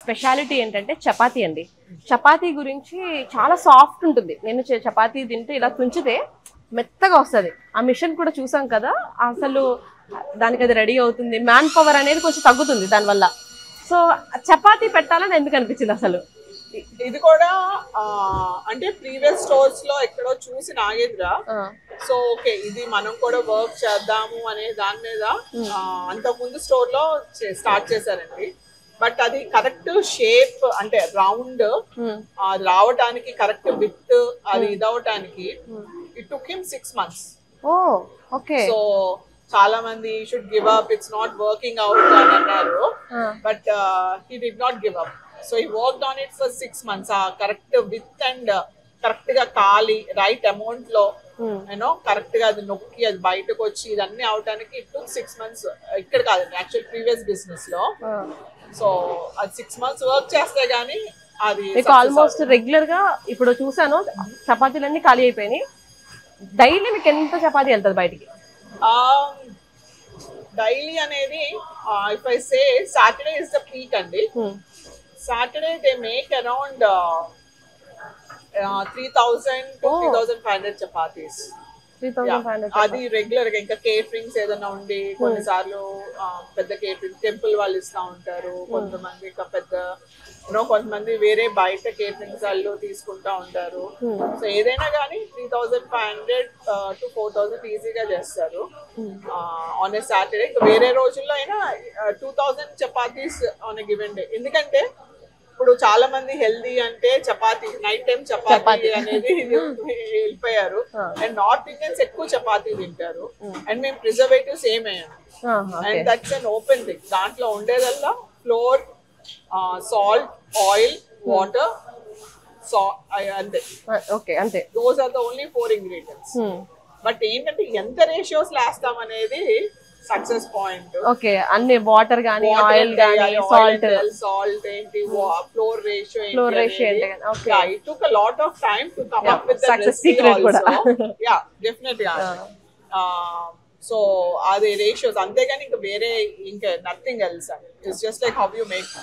Speciality ఏంటంటే చపాతీ అండి. చపాతీ గురించి చాలా సాఫ్ట్ ఉంటుంది. నేను చపాతీ తింటే ఇలా తుంచితే మెత్తగా వస్తుంది. ఆ మిషన్ కూడా చూసాం కదా, అసలు దానికి అది రెడీ అవుతుంది. మ్యాన్ పవర్ అనేది కొంచెం తగ్గుతుంది దానివల్ల. సో చపాతీ పెట్టాలని ఎందుకు అనిపించింది అసలు? ఇది కూడా అంటే ప్రీవియస్ స్టోర్స్ లో ఎక్కడో చూసి నాగేద్రా. సో ఓకే, ఇది మనం కూడా వర్క్ చేద్దాము అనే దాని మీద అంతకుముందు స్టోర్ లో స్టార్ట్ చేశారండి. బట్ అది కరెక్ట్ షేప్ అంటే రౌండ్ అది రావటానికి, కరెక్ట్ విత్ అది ఇదవటానికి it took him 6 months. So చాలా మంది should give up, it's not working out అని అన్నారు. But he did not give up. So he worked on it for 6 months. ఆ కరెక్ట్ విత్ అండ్ కరెక్ట్ గా కాలి right amount లో you know correct గా అది నొక్కి అది బయటకు వచ్చి ఇదన్నీ అవటానికి ఇట్ టుక్ 6 months. ఇక్కడ కాదండి, యాక్చువల్ ప్రీవియస్ బిజినెస్ లో. సో అది 6 months వర్క్ చేస్తే గానీ అది ఆల్మోస్ట్ రెగ్యులర్ గా ఇప్పుడు చూసాను చపాతీలన్నీ ఖాళీ అయిపోయినాయి. డైలీ మీకు ఎంత చపాతీ వెళ్తుంది బయటికి? డైలీ అనేది if I say Saturday is the peak అండి. Saturday they make around 3,000 to 3,500 chapatis. అది రెగ్యులర్ గా. ఇంకా కేటరింగ్స్ ఏదైనా ఉండి కొన్నిసార్లు పెద్ద కేటరింగ్ టెంపుల్ వాళ్ళు ఇస్తా ఉంటారు. కొంతమంది ఇంకా పెద్ద కొంతమంది వేరే బయట కేటరింగ్స్ వాళ్ళు తీసుకుంటా ఉంటారు. సో ఏదైనా కానీ 3,500 to 4,000 ఈజీగా చేస్తారు ఆన్ ఏ సాటర్డే. వేరే రోజుల్లో అయినా 2,000 chapatis on a given day. ఎందుకంటే ఇప్పుడు చాలా మంది హెల్దీ అంటే చపాతీ, నైట్ టైం చపాతీ అనేది వెళ్ళిపోయారు. అండ్ నార్త్ ఇండియన్స్ ఎక్కువ చపాతీ తింటారు. అండ్ మేము ప్రిజర్వేటివ్స్ ఏమేయాము. And that's an open thing. దాంట్లో ఉండేదల్లా ఫ్లోర్, సాల్ట్, ఆయిల్, వాటర్, అంతే. అంతే. Those are the only 4 ingredients. But ఏంటంటే ఎంత రేషియోస్ వేస్తాం అనేది సక్సెస్ పాయింట్. ఓకే, అన్ని వాటర్ గానీ, ఆయిల్ గానీ, సాల్ట్ ఏంటి, ఫ్లోర్ రేషియో ఏంటి. Okay, it took a lot of time to come up with the success secret కూడా. Yeah, definitely. సో అది రేషియోస్ అంతేగాని ఇంకా వేరే ఇంకా nothing else. It's just like how you make.